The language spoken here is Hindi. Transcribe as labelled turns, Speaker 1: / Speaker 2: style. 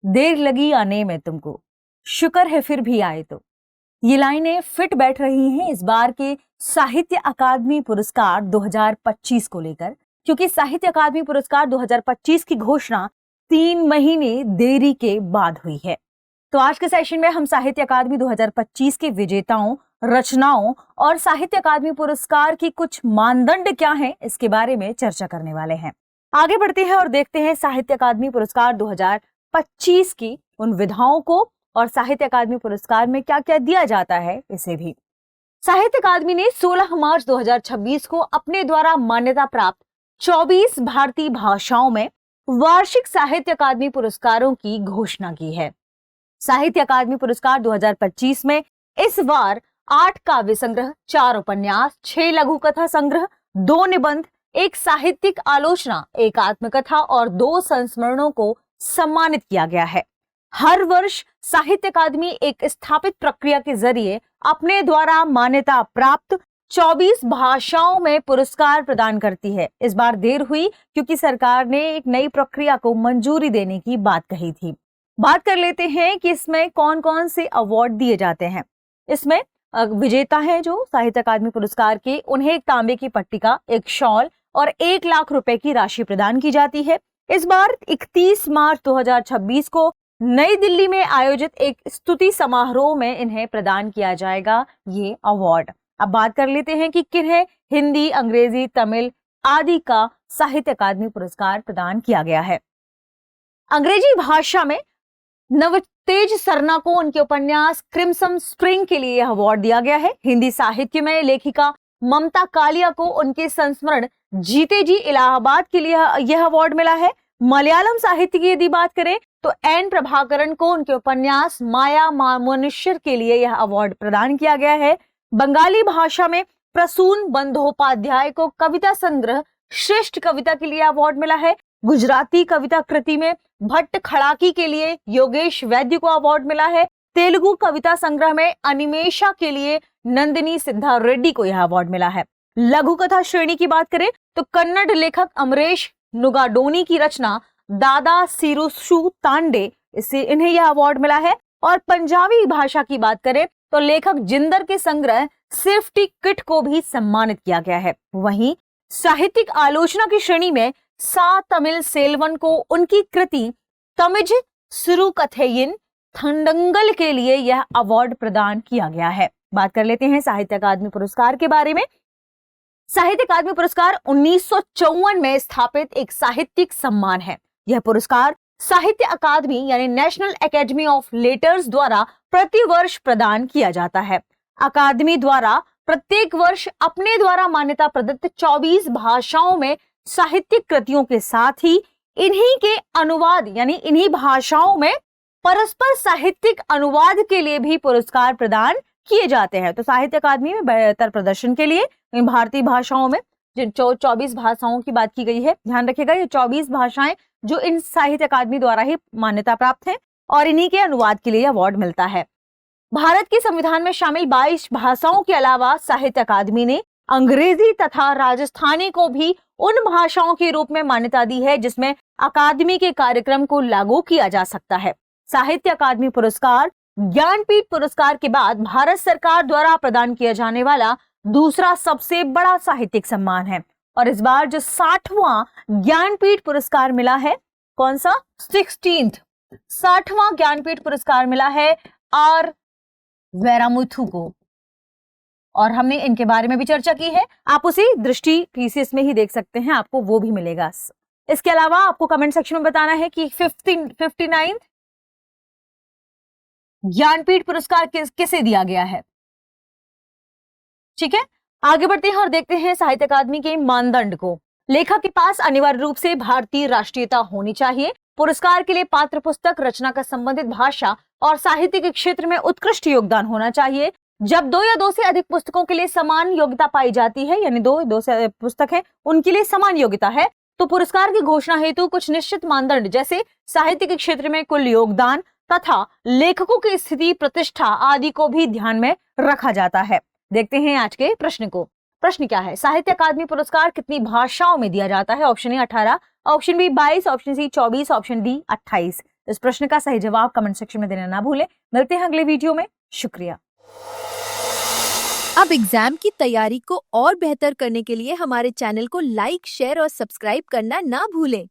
Speaker 1: देर लगी आने में तुमको, शुक्र है फिर भी आए तो। ये लाइनें फिट बैठ रही हैं इस बार के साहित्य अकादमी पुरस्कार 2025 को लेकर, क्योंकि साहित्य अकादमी पुरस्कार 2025 की घोषणा 3 महीने देरी के बाद हुई है। तो आज के सेशन में हम साहित्य अकादमी 2025 के विजेताओं, रचनाओं और साहित्य अकादमी पुरस्कार की कुछ मानदंड क्या हैं, इसके बारे में चर्चा करने वाले हैं। आगे बढ़ते हैं और देखते हैं साहित्य अकादमी पुरस्कार 2025 की उन विधाओं को और साहित्य अकादमी पुरस्कार में क्या क्या दिया जाता है इसे भी। साहित्य अकादमी ने 16 मार्च 2026 को अपने द्वारा मान्यता प्राप्त 24 भारतीय भाषाओं में वार्षिक साहित्य अकादमी पुरस्कारों की घोषणा की है। साहित्य अकादमी पुरस्कार 2025 में इस बार 8 काव्य संग्रह, 4 उपन्यास, 6 लघु कथा संग्रह, 2 निबंध, 1 साहित्यिक आलोचना, 1 आत्मकथा और 2 संस्मरणों को सम्मानित किया गया है। हर वर्ष साहित्य अकादमी एक स्थापित प्रक्रिया के जरिए अपने द्वारा मान्यता प्राप्त 24 भाषाओं में पुरस्कार प्रदान करती है। इस बार देर हुई क्योंकि सरकार ने एक नई प्रक्रिया को मंजूरी देने की बात कही थी। बात कर लेते हैं कि इसमें कौन कौन से अवार्ड दिए जाते हैं। इसमें विजेता है जो साहित्य अकादमी पुरस्कार के, उन्हें एक तांबे की पट्टिका, एक शॉल और 1 लाख रुपए की राशि प्रदान की जाती है। इस बार 31 मार्च 2026 को नई दिल्ली में आयोजित एक स्तुति समारोह में इन्हें प्रदान किया जाएगा ये अवार्ड। अब बात कर लेते हैं कि किन्हें हिंदी, अंग्रेजी, तमिल आदि का साहित्य अकादमी पुरस्कार प्रदान किया गया है। अंग्रेजी भाषा में नवतेज सरना को उनके उपन्यास क्रिम्सन स्प्रिंग के लिए यह अवार्ड दिया गया है। हिंदी साहित्य में लेखिका ममता कालिया को उनके संस्मरण जीते जी इलाहाबाद के लिए यह अवार्ड मिला है। मलयालम साहित्य की यदि बात करें तो एन प्रभाकरन को उनके उपन्यास माया मनुष्य के लिए यह अवार्ड प्रदान किया गया है। बंगाली भाषा में प्रसून बंदोपाध्याय को कविता संग्रह श्रेष्ठ कविता के लिए अवार्ड मिला है। गुजराती कविता कृति में भट्ट खड़ाकी के लिए योगेश वैद्य को अवार्ड मिला है। तेलुगु कविता संग्रह में अनिमेशा के लिए नंदिनी सिद्धा रेड्डी को यह अवार्ड मिला है। लघु कथा श्रेणी की बात करें तो कन्नड़ लेखक अमरेश नुगाडोनी की रचना दादा सिरुसु तांडे, इससे इन्हें यह अवार्ड मिला है। और पंजाबी भाषा की बात करें तो लेखक जिंदर के संग्रह सेफ्टी किट को भी सम्मानित किया गया है। वहीं साहित्यिक आलोचना की श्रेणी में सा तमिल सेल्वन को उनकी कृति तमिज सिरुकथेयिन थंडंगल के लिए यह अवार्ड प्रदान किया गया है। बात कर लेते हैं साहित्य अकादमी पुरस्कार के बारे में। साहित्य अकादमी पुरस्कार 1954 में स्थापित एक साहित्यिक सम्मान है। यह पुरस्कार साहित्य अकादमी यानी नेशनल एकेडमी ऑफ लेटर्स द्वारा प्रति वर्ष प्रदान किया जाता है। अकादमी द्वारा प्रत्येक वर्ष अपने द्वारा मान्यता प्रदत्त 24 भाषाओं में साहित्यिक कृतियों के साथ ही इन्हीं के अनुवाद यानी इन्हीं भाषाओं में परस्पर साहित्यिक अनुवाद के लिए भी पुरस्कार प्रदान किए जाते हैं। तो साहित्य अकादमी में बेहतर प्रदर्शन के लिए इन भारतीय भाषाओं में जिन 24 भाषाओं की बात की गई है, ध्यान रखिएगा ये 24 भाषाएं जो इन साहित्य अकादमी द्वारा ही मान्यता प्राप्त है और इन्हीं के अनुवाद के लिए अवार्ड मिलता है। भारत के संविधान में शामिल 22 भाषाओं के अलावा साहित्य अकादमी ने अंग्रेजी तथा राजस्थानी को भी उन भाषाओं के रूप में मान्यता दी है जिसमें अकादमी के कार्यक्रम को लागू किया जा सकता है। साहित्य अकादमी पुरस्कार ज्ञानपीठ पुरस्कार के बाद भारत सरकार द्वारा प्रदान किया जाने वाला दूसरा सबसे बड़ा साहित्यिक सम्मान है और इस बार जो 60वां ज्ञानपीठ पुरस्कार मिला है, कौन सा 60वां ज्ञानपीठ पुरस्कार मिला है आर वेरामुथु को और हमने इनके बारे में भी चर्चा की है। आप उसी दृष्टि पीसीएस में ही देख सकते हैं, आपको वो भी मिलेगा। इसके अलावा आपको कमेंट सेक्शन में बताना है कि 59 ज्ञानपीठ पुरस्कार किसे दिया गया है। ठीक है, आगे बढ़ते हैं और देखते हैं साहित्य अकादमी के मानदंड को। लेखक के पास अनिवार्य रूप से भारतीय राष्ट्रीयता होनी चाहिए। पुरस्कार के लिए पात्र पुस्तक, रचना का संबंधित भाषा और साहित्य के क्षेत्र में उत्कृष्ट योगदान होना चाहिए। जब 2 या 2 से अधिक पुस्तकों के लिए समान योग्यता पाई जाती है, यानी 2 से अधिक पुस्तक है उनके लिए समान योग्यता है, तो पुरस्कार की घोषणा हेतु कुछ निश्चित मानदंड जैसे साहित्य के क्षेत्र में कुल योगदान तथा लेखकों की स्थिति, प्रतिष्ठा आदि को भी ध्यान में रखा जाता है। देखते हैं आज के प्रश्न को। प्रश्न क्या है, साहित्य अकादमी पुरस्कार कितनी भाषाओं में दिया जाता है? Option A 18, option B 22, option C 24, option D 28। इस प्रश्न का सही जवाब कमेंट सेक्शन में देना ना भूलें। मिलते हैं अगले वीडियो में। शुक्रिया।
Speaker 2: अब एग्जाम की तैयारी को और बेहतर करने के लिए हमारे चैनल को लाइक, शेयर और सब्सक्राइब करना ना भूलें।